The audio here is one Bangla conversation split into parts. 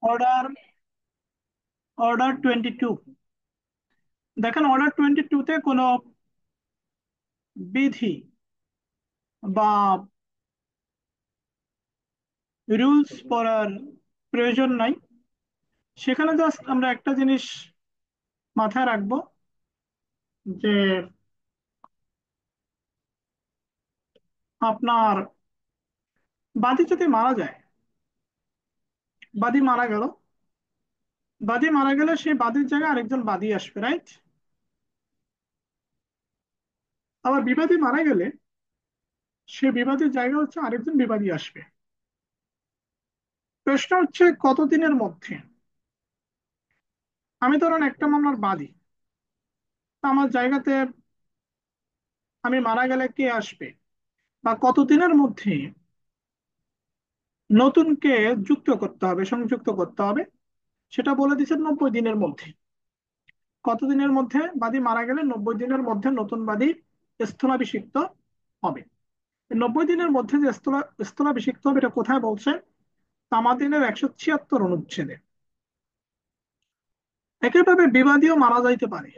Order order 22। দেখেন, অর্ডার 22-তে কোনো বিধি বা রুলস পড়ার প্রয়োজন নাই। সেখানে জাস্ট আমরা একটা জিনিস মাথায় রাখবো, যে আপনার বাদী যদি মারা যায়, বাদী মারা গেল, বাদী মারা গেলে সেই বাদীর জায়গায় আরেকজন বাদী আসবে, রাইট? আবার বিবাদী মারা গেলে সে বিবাদীর জায়গা হচ্ছে আরেকজন বিবাদী আসবে। প্রশ্ন হচ্ছে কতদিনের মধ্যে। আমি ধরেন একটা মামলার বাদী, তা আমার জায়গাতে আমি মারা গেলে কে আসবে, বা কতদিনের মধ্যে নতুনকে যুক্ত করতে হবে, সংযুক্ত করতে হবে, সেটা বলে দিচ্ছে 90 দিনের মধ্যে। কতদিনের মধ্যে? বাদী মারা গেলে 90 দিনের মধ্যে নতুন বাদী স্থলাভিষিক্ত হবে। 90 দিনের মধ্যে যে স্থলাভিষিক্ত হবে, এটা কোথায় বলছে? তামাদিনের 176 অনুচ্ছেদে। একইভাবে বিবাদীও মারা যাইতে পারে।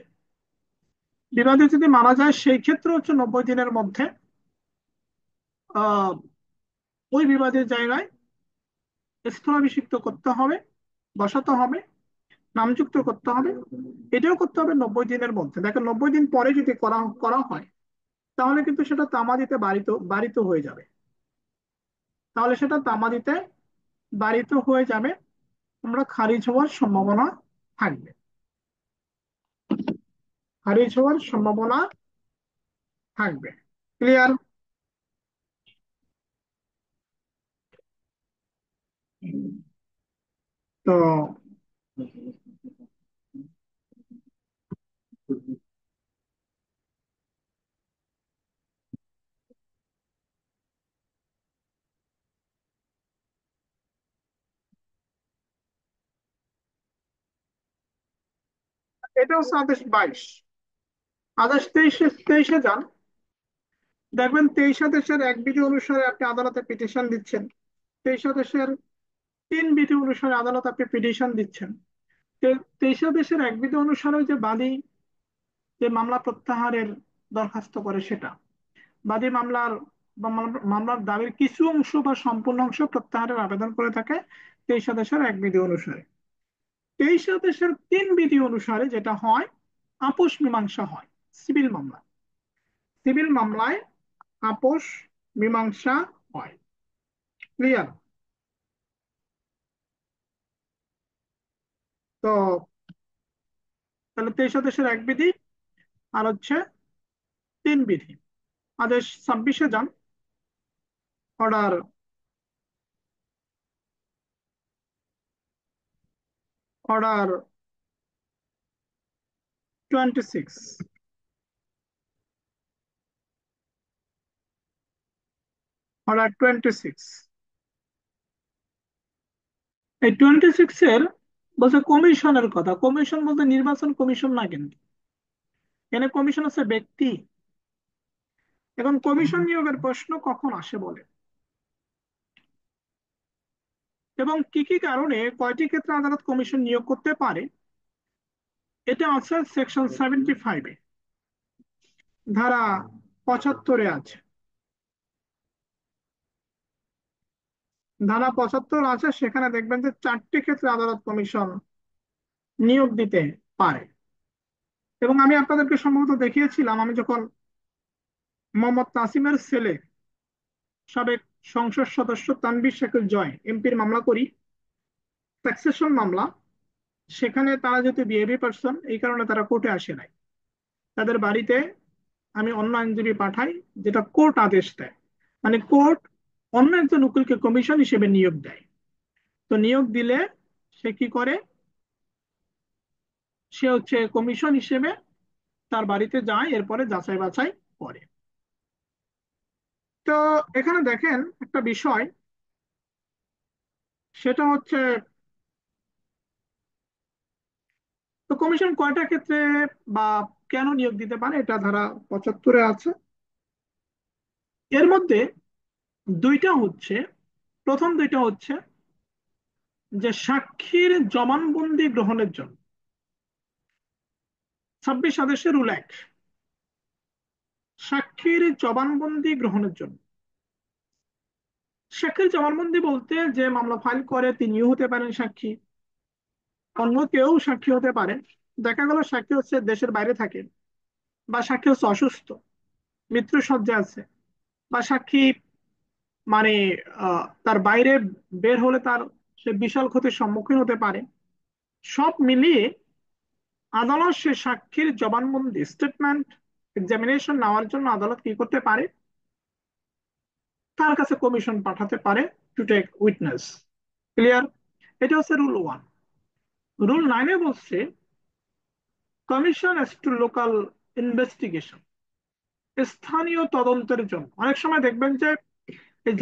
বিবাদী যদি মারা যায়, সেই ক্ষেত্রে হচ্ছে 90 দিনের মধ্যে আহ ওই বিবাদের জায়গায় স্থলাভিষিক্ত করতে হবে, বসাতে হবে, নামযুক্ত করতে হবে। এটাও করতে হবে 90 দিনের মধ্যে। দেখেন, 90 দিন পরে যদি করা করা হয়, তাহলে কিন্তু সেটা তামাদিতে বাড়িত বাড়িত হয়ে যাবে। তাহলে সেটা তামাদিতে বাড়িত হয়ে যাবে, আমরা খারিজ হওয়ার সম্ভাবনা থাকবে, খারিজ হওয়ার সম্ভাবনা থাকবে। ক্লিয়ার? তো এটা হচ্ছে আদেশ 22। আদেশ 23-এ যান, দেখবেন 23 আদেশের 1 বিধি অনুসারে আপনি আদালতে পিটিশন দিচ্ছেন। 23 আদেশের 3 বিধি অনুসারে আদালত আপনি পিটিশন দিচ্ছেন। 23 আদেশের 1 বিধি অনুসারে যে বাদী যে মামলা প্রত্যাহারের দরখাস্ত করে, সেটা বাদী মামলার মামলার দাবির কিছু অংশ বা সম্পূর্ণ অংশ প্রত্যাহারের আবেদন করে থাকে 23 আদেশের 1 বিধি অনুসারে। 23 আদেশের 3 বিধি অনুসারে যেটা হয়, আপোষ মীমাংসা হয় সিভিল মামলা। সিভিল মামলায় আপোষ মীমাংসা হয়। ক্লিয়ার? তো তাহলে 23 আদেশের 1 বিধি আর হচ্ছে 3 বিধি। আদেশ 26-এ যান, অর্ডার অর্ডার 26, অর্ডার 26। এই 26-এর বলছে কমিশনের কথা। কমিশন বলতে নির্বাচন কমিশন না কিন্তু, এখানে কমিশন হচ্ছে ব্যক্তি। এখন কমিশন নিয়োগের প্রশ্ন কখন আসে বলে, এবং কি কি কারণে কয়টি ক্ষেত্রে আদালত কমিশন নিয়োগ করতে পারে, এটা আছে সেকশন 75-এ, ধারা 75-এ আছে। ধারা 75 আছে, সেখানে দেখবেন যে 4টি ক্ষেত্রে আদালত কমিশন নিয়োগ দিতে পারে। এবং আমি আপনাদেরকে সম্ভবত দেখিয়েছিলাম, আমি যখন মোহাম্মদ নাসিমের ছেলে, সাবেক সংসদ সদস্য তানভীর শেখের জয় এমপির মামলা করি, সাকসেশন মামলা, সেখানে তারা যেহেতু বিএবি পার্সন, এই কারণে তারা কোর্টে আসে নাই। তাদের বাড়িতে আমি অন্য আইনজীবী পাঠাই, যেটা কোর্ট আদেশ দেয়। মানে কোর্ট অন্য একজন উকিলকে কমিশন হিসেবে নিয়োগ দেয়। তো নিয়োগ দিলে সে কি করে, সে হচ্ছে কমিশন হিসেবে তার বাড়িতে যায়, এরপরে যাচাই বাছাই করে। তো এখানে দেখেন একটা বিষয়, সেটা হচ্ছে, তো কমিশন কয়টা ক্ষেত্রে বা কেন নিয়োগ দিতে পারে, এটা ধারা 75-এ আছে। এর মধ্যে দুইটা হচ্ছে, প্রথম দুইটা হচ্ছে যে সাক্ষীর জবানবন্দি গ্রহণের জন্য 26 আদেশের রুল 1, সাক্ষীর জবানবন্দি গ্রহণের জন্য। সাক্ষীর জবানবন্দি বলতে যে মামলা ফাইল করে তিনিও হতে পারেন সাক্ষী, অন্য কেউ সাক্ষী হতে পারে। দেখা গেল সাক্ষী হচ্ছে দেশের বাইরে থাকে, বা সাক্ষী হচ্ছে অসুস্থ, মৃত্যু সজ্জায় আছে, বা সাক্ষী মানে তার বাইরে বের হলে তার সে বিশাল ক্ষতির সম্মুখীন হতে পারে। সব মিলিয়ে আদালত সে সাক্ষীর জবানবন্দি স্টেটমেন্ট এক্সামিনেশন নেওয়ার জন্য আদালত কি করতে পারে, তার কাছে কমিশন পাঠাতে পারে টু টেক উইটনেস। ক্লিয়ার? এটা হচ্ছে রুল 1। রুল 9 বলছে commission as to local investigation, স্থানীয় তদন্তের জন্য। অনেক সময় দেখবেন যে এই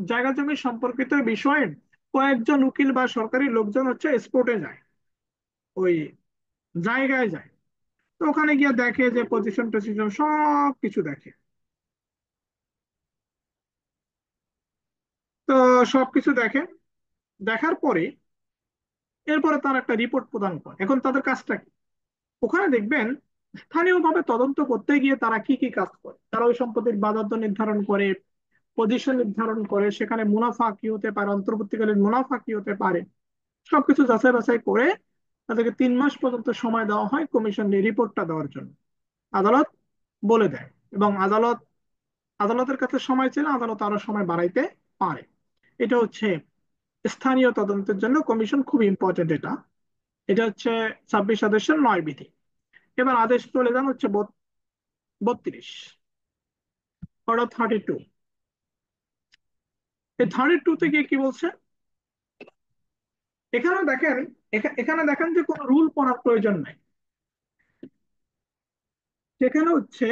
জায়গা জমি সম্পর্কিত বিষয়ে কয়েকজন উকিল বা সরকারি লোকজন হচ্ছে স্পোর্টে যায়, ওই জায়গায় যায়। তো ওখানে গিয়ে দেখে যে পজিশন টজিশন সব কিছু দেখে। তো সবকিছু দেখে, দেখার পরে এরপরে তার একটা রিপোর্ট প্রদান করে। এখন তাদের কাজটা কি? ওখানে দেখবেন স্থানীয়ভাবে তদন্ত করতে গিয়ে তারা কি কি কাজ করে। তারা ওই সম্পত্তির বাজার দর নির্ধারণ করে, পজিশন নির্ধারণ করে, সেখানে মুনাফা কি হতে পারে, অন্তর্বর্তীকালীন মুনাফা কি হতে পারে, সবকিছু যাচাই বাছাই করে তাদেরকে 3 মাস পর্যন্ত সময় দেওয়া হয় কমিশন রিপোর্টটা দেওয়ার জন্য। আদালত বলে দেয়, এবং আদালতের কাছে সময় চেয়ে আদালত আরো সময় বাড়াইতে পারে। এটা হচ্ছে স্থানীয় তদন্তের জন্য কমিশন, খুব ইম্পর্টেন্ট এটা। এটা হচ্ছে 26 আদেশের 9 বিধি। এবার আদেশ চলে যান হচ্ছে 32, অর্ডার 32। এই 32-তে গিয়ে কি বলছে? এখানে দেখেন, এখানে দেখেন যে কোনো রুল পড়ার প্রয়োজন নাই। সেখানে হচ্ছে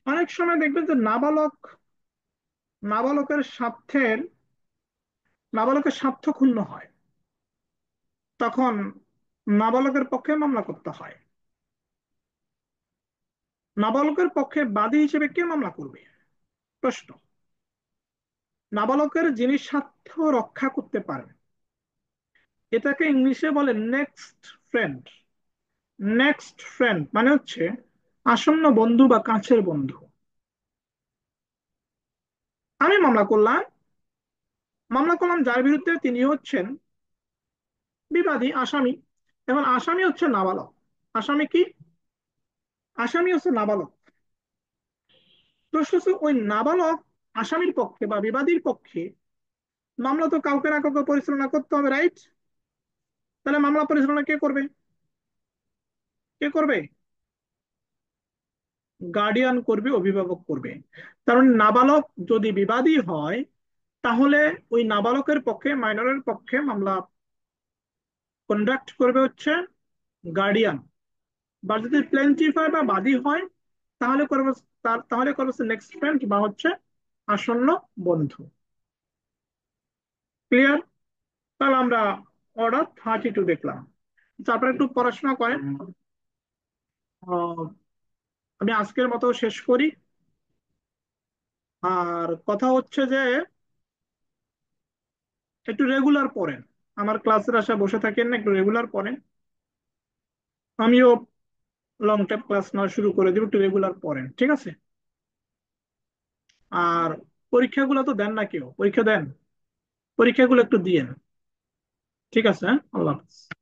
অনেক সময় দেখবেন যে নাবালকের স্বার্থের নাবালকের স্বার্থ ক্ষুণ্ণ হয়, তখন নাবালকের পক্ষে মামলা করতে হয়। নাবালকের পক্ষে বাদী হিসেবে কে মামলা করবে? প্রশ্ন। নাবালকের যিনি স্বার্থ রক্ষা করতে পারেন, এটাকে ইংলিশে বলে নেক্সট ফ্রেন্ড। নেক্সট ফ্রেন্ড মানে হচ্ছে আসন্ন বন্ধু বা কাছের বন্ধু। আমি মামলা করলাম যার বিরুদ্ধে, তিনি হচ্ছেন বিবাদী আসামি। এখন আসামি হচ্ছে নাবালক। আসামি কি? আসামি হচ্ছে নাবালক। প্রশ্ন হচ্ছে ওই নাবালক আসামির পক্ষে বা বিবাদীর পক্ষে মামলা তো কাউকে না কাউকে পরিচালনা করতে হবে, রাইট? তাহলে মামলা পরিচালনা কে করবে? কে করবে? গার্ডিয়ান করবে, অভিভাবক করবে। কারণ নাবালক যদি বিবাদী হয়, তাহলে ওই নাবালকের পক্ষে, মাইনরের পক্ষে মামলা কন্ডাক্ট করবে হচ্ছে গার্ডিয়ান। বা যদি প্লেন্টিফ হয় বা বাদী হয়, তাহলে করবে তাহলে করবে নেক্সট ফ্রেন্ড বা হচ্ছে আসন্ন বন্ধু। ক্লিয়ার? তাহলে আমরা অর্ডার 32 দেখলাম। তারপরে একটু পড়াশোনা করেন। আহ, আমি আজকের মতো শেষ করি। আর কথা হচ্ছে যে একটু রেগুলার পড়েন। আমার ক্লাসের আশায় বসে থাকেন না, একটু রেগুলার পড়েন। আমিও লং টাইম ক্লাস নেওয়া শুরু করে দিব, একটু রেগুলার পড়েন, ঠিক আছে? আর পরীক্ষাগুলো তো দেন না, কেউ পরীক্ষা দেন? পরীক্ষাগুলো একটু দিয়েন, ঠিক আছে? হ্যাঁ, আল্লাহ হাফেজ।